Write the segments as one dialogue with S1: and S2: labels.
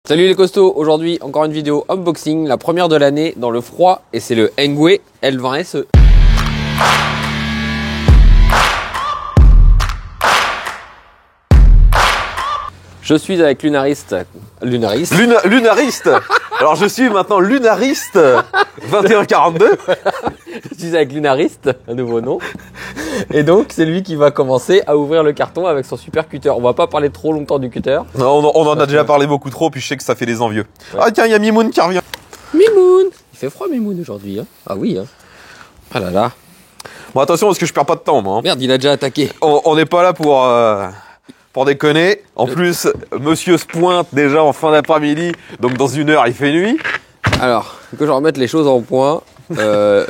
S1: Salut les costauds, aujourd'hui encore une vidéo unboxing, la première de l'année dans le froid et c'est le Engwe L20SE. Je suis avec Lunariste.
S2: Lunariste. Alors je suis maintenant Lunariste 2142.
S1: Je suis avec Lunariste, un nouveau nom. Et donc c'est lui qui va commencer à ouvrir le carton avec son super cutter. On va pas parler trop longtemps du cutter.
S2: Non, on en a déjà parlé beaucoup trop, puis je sais que ça fait des envieux. Ouais. Ah tiens, il y a Mimoun qui revient.
S1: Mimoun. Il fait froid Mimoun aujourd'hui. Hein. Ah oui. Hein. Ah là là.
S2: Bon attention parce que je perds pas de temps moi. Hein.
S1: Merde, il a déjà attaqué.
S2: On n'est pas là pour déconner. En plus, monsieur se pointe déjà en fin d'après-midi, donc dans une heure il fait nuit.
S1: Alors, que je remette les choses en point.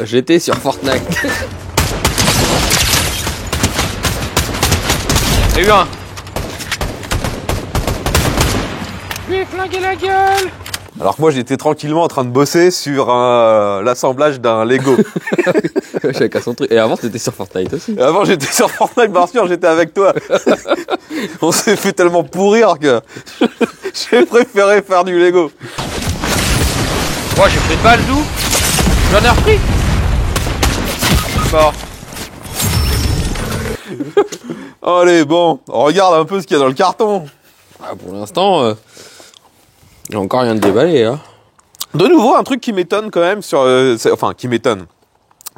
S1: J'étais sur Fortnite.
S2: J'ai eu un.
S1: Lui ai flingué la gueule.
S2: Alors que moi j'étais tranquillement en train de bosser sur l'assemblage d'un Lego.
S1: Chacun son truc. Et avant t'étais sur Fortnite aussi.
S2: Et avant j'étais sur Fortnite, bien sûr j'étais avec toi. On s'est fait tellement pourrir que j'ai préféré faire du Lego.
S3: Moi j'ai pris de balle d'où? J'en ai repris. Bon.
S2: Allez bon, on regarde un peu ce qu'il y a dans le carton.
S1: Ah, pour l'instant, il n'y a encore rien de déballé. Hein.
S2: De nouveau un truc qui m'étonne quand même qui m'étonne,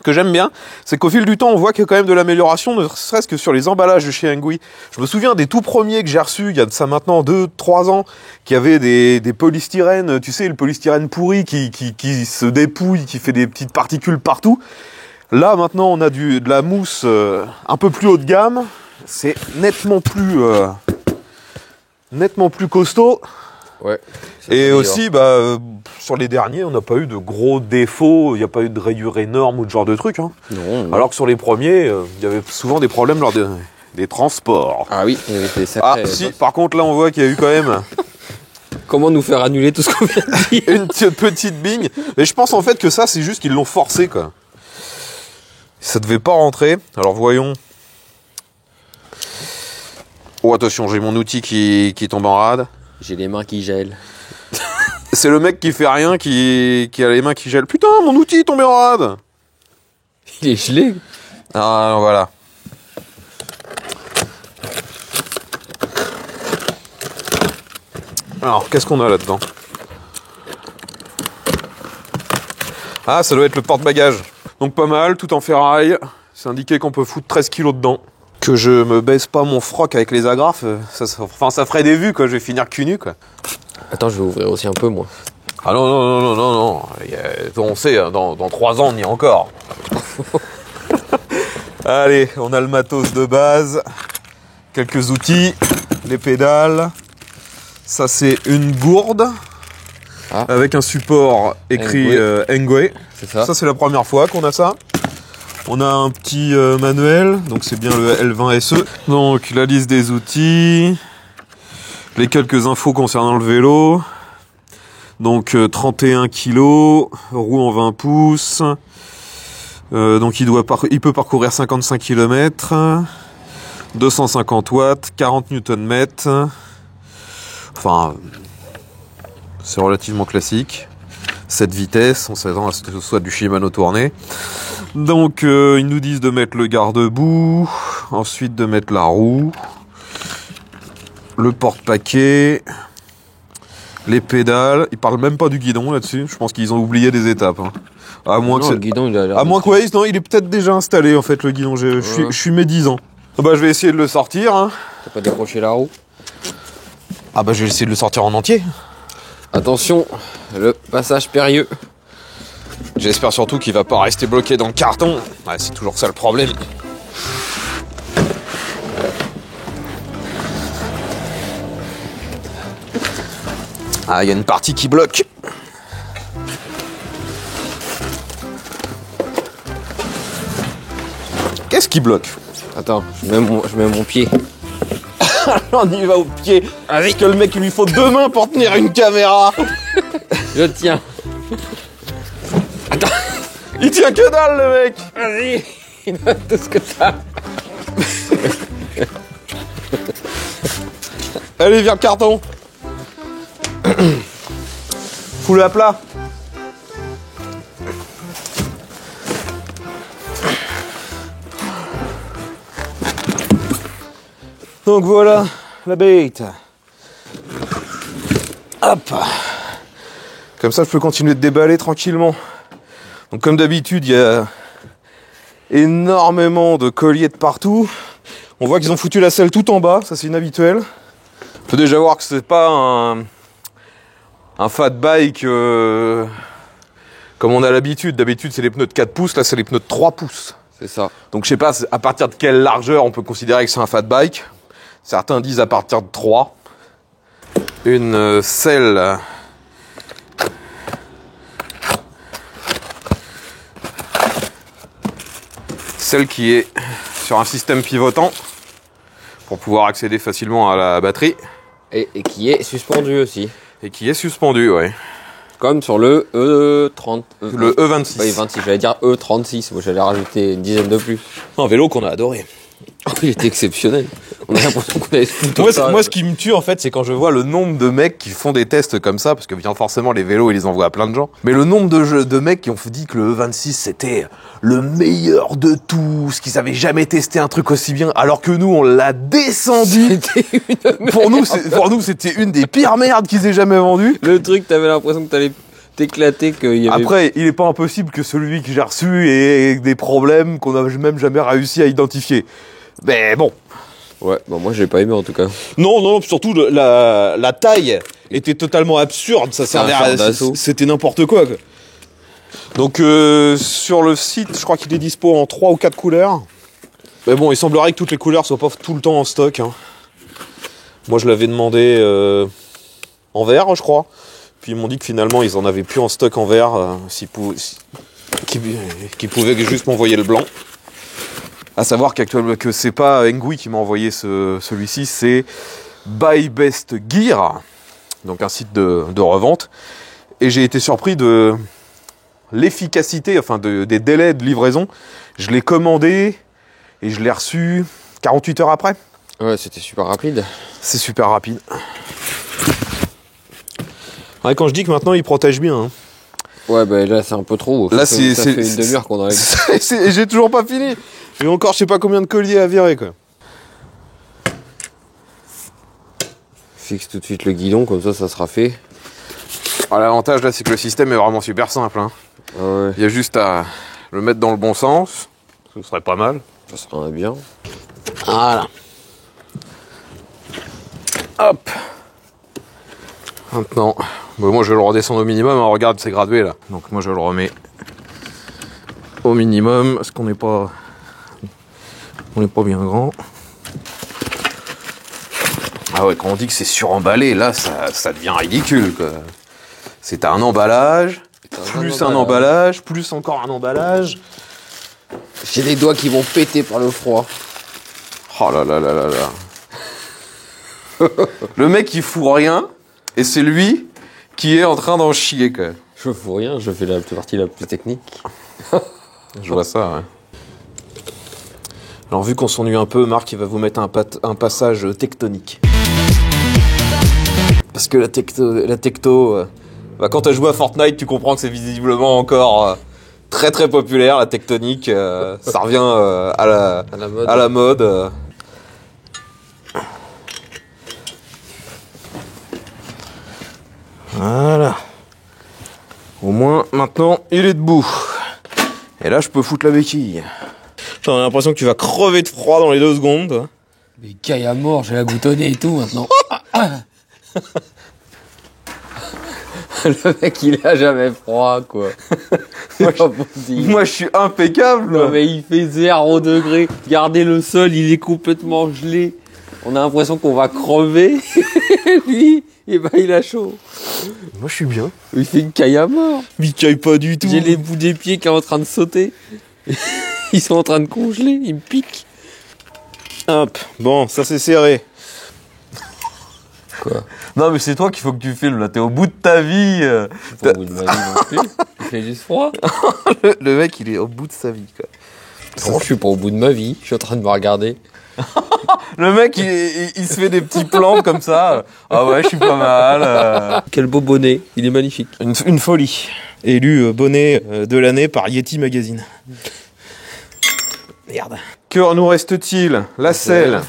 S2: que j'aime bien, c'est qu'au fil du temps on voit qu'il y a quand même de l'amélioration, ne serait-ce que sur les emballages de chez Engwe. Je me souviens des tout premiers que j'ai reçus il y a de ça maintenant 2-3 ans, qui avaient des polystyrènes, tu sais le polystyrène pourri qui se dépouille, qui fait des petites particules partout. Là maintenant on a de la mousse un peu plus haut de gamme, c'est nettement plus costaud.
S1: Ouais.
S2: Et aussi, sur les derniers, on n'a pas eu de gros défauts, il n'y a pas eu de rayures énormes ou de genre de trucs. Hein.
S1: Non.
S2: Alors que sur les premiers, il y avait souvent des problèmes lors des transports.
S1: Ah oui, il y avait des sacrés...
S2: Ah si, par contre là on voit qu'il y a eu quand même
S1: Comment nous faire annuler tout ce qu'on vient de dire?
S2: une petite bing. Mais je pense en fait que ça c'est juste qu'ils l'ont forcé quoi. Ça devait pas rentrer. Alors voyons. Oh attention, j'ai mon outil qui tombe en rade.
S1: J'ai les mains qui gèlent.
S2: C'est le mec qui fait rien qui a les mains qui gèlent. Putain, mon outil est tombé en rade.
S1: Il est gelé.
S2: Ah voilà. Alors, qu'est-ce qu'on a là-dedans? Ah, ça doit être le porte-bagages. Donc pas mal, tout en ferraille. C'est indiqué qu'on peut foutre 13 kilos dedans. Que je me baisse pas mon froc avec les agrafes, ça ferait des vues quoi, je vais finir cul nu quoi.
S1: Attends, je vais ouvrir aussi un peu moi.
S2: Ah non. On sait, dans 3 ans on y est encore. Allez, on a le matos de base, quelques outils, les pédales. Ça c'est une gourde avec un support écrit Engwe.
S1: C'est ça.
S2: Ça c'est la première fois qu'on a ça. On a un petit manuel, donc c'est bien le L20SE. Donc la liste des outils, les quelques infos concernant le vélo. Donc 31 kg, roue en 20 pouces. Donc il peut parcourir 55 km, 250 watts, 40 Nm. Enfin, c'est relativement classique. 7 vitesses, on s'attend à ce que ce soit du Shimano tourné. Donc ils nous disent de mettre le garde-boue, ensuite de mettre la roue, le porte-paquet, les pédales. Ils parlent même pas du guidon là-dessus. Je pense qu'ils ont oublié des étapes. Hein. À moins
S1: non,
S2: que
S1: le guidon, il a l'air.
S2: à moins que ouais, non, il est peut-être déjà installé en fait le guidon. Je suis médisant. Bah je vais essayer de le sortir. Hein.
S1: T'as pas décroché la roue?
S2: Ah bah je vais essayer de le sortir en entier.
S1: Attention, le passage périlleux.
S2: J'espère surtout qu'il va pas rester bloqué dans le carton. Ouais, c'est toujours ça le problème. Ah, il y a une partie qui bloque. Qu'est-ce qui bloque?
S1: Attends, je mets mon pied.
S2: On y va au pied. Parce que le mec il lui faut 2 mains pour tenir une caméra.
S1: Je tiens. Attends.
S2: Il tient que dalle le mec.
S1: Vas-y. Il donne tout ce que t'as.
S2: Allez, viens le carton. Fous-le à plat. Donc voilà la bête. Hop. Comme ça, je peux continuer de déballer tranquillement. Donc comme d'habitude, il y a énormément de colliers de partout. On voit qu'ils ont foutu la selle tout en bas, ça c'est inhabituel. Faut déjà voir que c'est pas un fat bike comme on a l'habitude. D'habitude c'est les pneus de 4 pouces, là c'est les pneus de 3 pouces.
S1: C'est ça.
S2: Donc je sais pas à partir de quelle largeur on peut considérer que c'est un fat bike. Certains disent à partir de 3. Une selle qui est sur un système pivotant pour pouvoir accéder facilement à la batterie.
S1: Et qui est suspendu aussi.
S2: Et qui est suspendu, ouais.
S1: Comme sur le E30.
S2: Le E26.
S1: Oui, 26, j'allais dire E36. Moi, j'allais rajouter une dizaine de plus.
S2: Un vélo qu'on a adoré.
S1: Oh, il était exceptionnel. On a l'impression qu'on avait tout ça.
S2: Moi, ce qui me tue, en fait, c'est quand je vois le nombre de mecs qui font des tests comme ça, parce que bien forcément, les vélos, ils les envoient à plein de gens. Mais le nombre de mecs qui ont dit que le E26, c'était le meilleur de tous, qu'ils avaient jamais testé un truc aussi bien, alors que nous, on l'a descendu. Pour nous, c'était une des pires merdes qu'ils aient jamais vendues.
S1: Le truc, t'avais l'impression que t'allais t'éclater, qu'il y avait...
S2: Après, il est pas impossible que celui que j'ai reçu ait des problèmes qu'on n'a même jamais réussi à identifier. Mais bon.
S1: Ouais, bon, moi j'ai pas aimé en tout cas.
S2: Non, surtout la taille était totalement absurde, ça servait à... C'était n'importe quoi. Donc sur le site, je crois qu'il est dispo en 3 ou 4 couleurs. Mais bon, il semblerait que toutes les couleurs soient pas tout le temps en stock. Hein. Moi je l'avais demandé en vert, je crois. Puis ils m'ont dit que finalement ils en avaient plus en stock en vert, qu'ils pouvaient juste m'envoyer le blanc. À savoir qu'actuellement que c'est pas Engui qui m'a envoyé celui-ci, c'est Buy Best Gear, donc un site de revente. Et j'ai été surpris de l'efficacité, enfin des délais de livraison. Je l'ai commandé et je l'ai reçu 48 heures après.
S1: Ouais, c'était super rapide.
S2: C'est super rapide. Ouais, quand je dis que maintenant il protège bien. Hein.
S1: Ouais, bah là c'est un peu trop.
S2: Là
S1: ça fait une demi-heure qu'on enlève.
S2: J'ai toujours pas fini. J'ai encore je sais pas combien de colliers à virer quoi.
S1: Fixe tout de suite le guidon, comme ça sera fait.
S2: Ah, l'avantage là c'est que le système est vraiment super simple. Hein.
S1: Ah ouais.
S2: Il y a juste à le mettre dans le bon sens. Ce serait pas mal.
S1: Ça sera bien.
S2: Voilà. Hop. Maintenant, bah moi je vais le redescendre au minimum, hein, regarde c'est gradué là. Donc moi je le remets au minimum, parce qu'on n'est pas bien grand. Ah ouais, quand on dit que c'est suremballé, là ça devient ridicule quoi. C'est un emballage, plus un emballage, plus encore un emballage.
S1: J'ai les doigts qui vont péter par le froid.
S2: Oh là là là là là. Le mec il fout rien. Et c'est lui qui est en train d'en chier, quoi.
S1: Je fous rien, je fais la partie la plus technique.
S2: Je vois ça, ouais. Alors, vu qu'on s'ennuie un peu, Marc, il va vous mettre un passage tectonique. Parce que la tecto... bah, quand t'as joué à Fortnite, tu comprends que c'est visiblement encore très très populaire, la tectonique. Ça revient à la mode. Voilà. Au moins, maintenant, il est debout. Et là, je peux foutre la béquille. J'ai l'impression que tu vas crever de froid dans les 2 secondes.
S1: Mais caille à mort, j'ai la boutonnée et tout maintenant. Le mec, il a jamais froid, quoi.
S2: Moi, je suis impeccable.
S1: Non, mais il fait 0 degré. Regardez le sol, il est complètement gelé. On a l'impression qu'on va crever. Lui, et ben, il a chaud.
S2: Moi, je suis bien.
S1: Il fait une caille à mort.
S2: Il caille pas du tout.
S1: J'ai les bouts des pieds qui sont en train de sauter. Ils sont en train de congeler, ils me piquent.
S2: Hop, bon, ça c'est serré.
S1: Quoi?
S2: Non, mais c'est toi qu'il faut que tu filmes, là. T'es au bout de ta vie.
S1: Je suis pas au bout de ma vie non plus. Il fait juste froid.
S2: Le mec, il est au bout de sa vie, quoi.
S1: Comment je suis pas au bout de ma vie? Je suis en train de me regarder.
S2: Le mec, il se fait des petits plans comme ça. Ah ouais, je suis pas mal.
S1: Quel beau bonnet, il est magnifique.
S2: Une folie. Élu bonnet de l'année par Yeti Magazine. Merde. Que nous reste-t-il? La selle.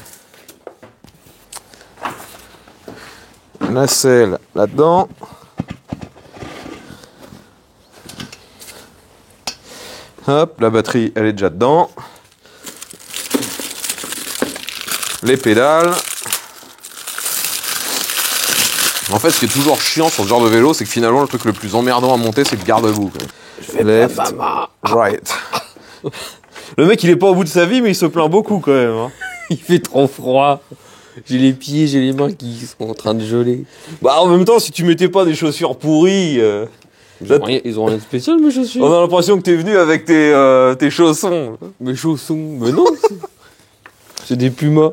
S2: La selle là-dedans. Hop, la batterie, elle est déjà dedans. Les pédales. En fait, ce qui est toujours chiant sur ce genre de vélo, c'est que finalement, le truc le plus emmerdant à monter, c'est le garde-boue. Left, right. Le mec, il est pas au bout de sa vie, mais il se plaint beaucoup quand même. Hein.
S1: Il fait trop froid. J'ai les pieds, j'ai les mains qui sont en train de geler.
S2: Bah, en même temps, si tu mettais pas des chaussures pourries...
S1: Ils ont rien de spécial, mes chaussures.
S2: On a l'impression que t'es venu avec tes chaussons.
S1: Mes chaussons. Mais non, c'est des pumas.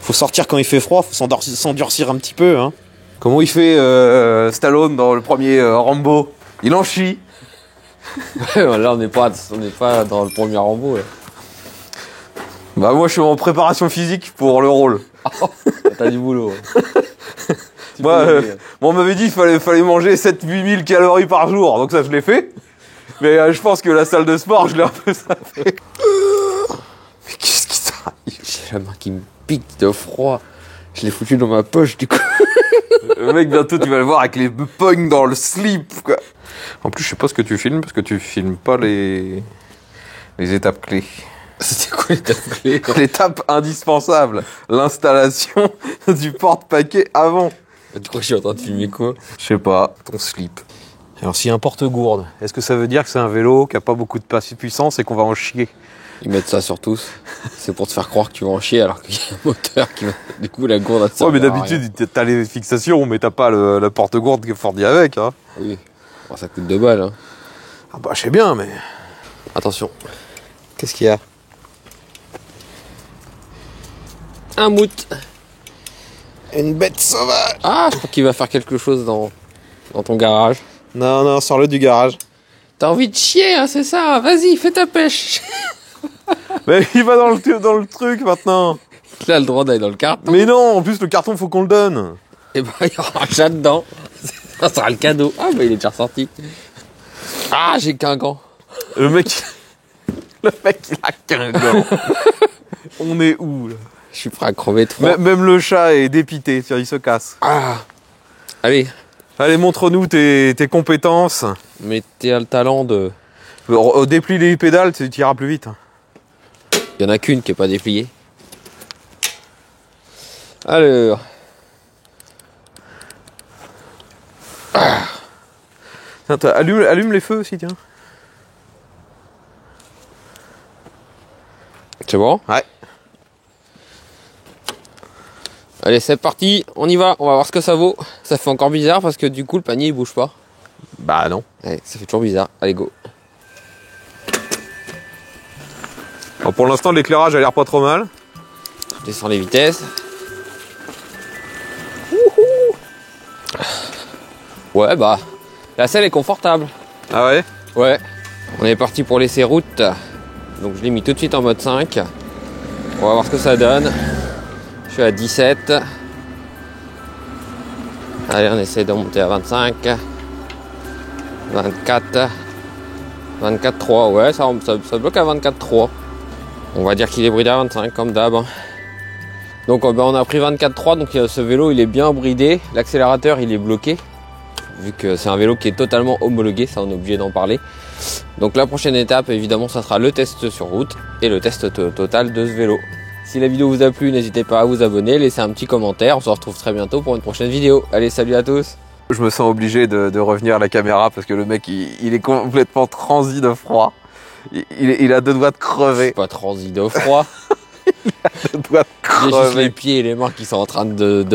S2: Faut sortir quand il fait froid, faut s'endurcir un petit peu. Hein. Comment il fait Stallone dans le premier Rambo? Il en chie.
S1: Là, on n'est pas dans le premier Rambo. Là.
S2: Bah moi, je suis en préparation physique pour le rôle.
S1: T'as du boulot.
S2: Moi, on m'avait dit qu'il fallait manger 7-8 000 calories par jour, donc ça je l'ai fait. Mais je pense que la salle de sport, je l'ai un peu sapé. Mais qu'est-ce qui t'arrive?
S1: J'ai la main qui me pique de froid. Je l'ai foutu dans ma poche du coup.
S2: Le mec, bientôt tu vas le voir avec les pognes dans le slip, quoi. En plus, je sais pas ce que tu filmes, parce que tu filmes pas les étapes clés.
S1: C'était quoi l'étape clé?
S2: L'étape indispensable, l'installation du porte-paquet avant.
S1: Tu crois que je suis en train de filmer quoi?
S2: Je sais pas, ton slip. Alors s'il y a un porte-gourde, est-ce que ça veut dire que c'est un vélo qui a pas beaucoup de puissance et qu'on va en chier?
S1: Ils mettent ça sur tous. C'est pour te faire croire que tu vas en chier alors qu'il y a un moteur qui va... Du coup, la gourde a de
S2: Ouais, mais d'habitude, t'as les fixations, mais t'as pas la porte-gourde qui est fournie avec. Hein.
S1: Oui. Bon, ça coûte 2 balles. Hein.
S2: Ah bah je sais bien, mais...
S1: Attention. Qu'est-ce qu'il y a? Un mout.
S2: Une bête sauvage.
S1: Ah, je crois qu'il va faire quelque chose dans ton garage.
S2: Non, sors-le du garage.
S1: T'as envie de chier, hein, c'est ça? Vas-y, fais ta pêche.
S2: Mais il va dans le truc maintenant.
S1: Il a le droit d'aller dans le carton.
S2: Mais non, en plus le carton faut qu'on le donne.
S1: Et bah, il y aura un chat dedans. Ça sera le cadeau. Ah, bah il est déjà ressorti. Ah, j'ai qu'un gant.
S2: Le mec, il a qu'un gant. On est où là?
S1: Je suis prêt à crever de froid.
S2: Même le chat est dépité, il se casse.
S1: Ah. Allez.
S2: Allez, montre-nous tes compétences.
S1: Mais t'as le talent de...
S2: Déplie les pédales, tu iras plus vite.
S1: Il y en a qu'une qui est pas dépliée. Alors...
S2: Ah. Tiens, allume les feux aussi, tiens.
S1: C'est bon?
S2: Ouais.
S1: Allez, c'est parti, on y va voir ce que ça vaut. Ça fait encore bizarre parce que du coup le panier il bouge pas.
S2: Bah non.
S1: Ouais, ça fait toujours bizarre. Allez, go.
S2: Alors, pour l'instant, l'éclairage a l'air pas trop mal.
S1: Je descends les vitesses. Ouais, bah, la selle est confortable.
S2: Ah ouais?
S1: Ouais. On est parti pour laisser route. Donc je l'ai mis tout de suite en mode 5. On va voir ce que ça donne. Je suis à 17. Allez, on essaie de monter à 25. 24. 24,3. Ouais, ça bloque à 24,3. On va dire qu'il est bridé à 25 comme d'hab. Donc on a pris 24,3. Donc ce vélo il est bien bridé. L'accélérateur il est bloqué. Vu que c'est un vélo qui est totalement homologué, ça on est obligé d'en parler. Donc la prochaine étape évidemment ça sera le test sur route et le test total de ce vélo. Si la vidéo vous a plu, n'hésitez pas à vous abonner, laisser un petit commentaire. On se retrouve très bientôt pour une prochaine vidéo. Allez, salut à tous.
S2: Je me sens obligé de revenir à la caméra parce que le mec il est complètement transi de froid. Il a deux doigts de crever.
S1: Pas transi de froid.
S2: Il a deux doigts de
S1: J'ai juste les
S2: crever.
S1: pieds et les mains qui sont en train de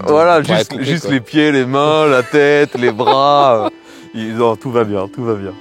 S2: Voilà,
S1: de
S2: juste les pieds, les mains, la tête, les bras. Non, tout va bien, tout va bien.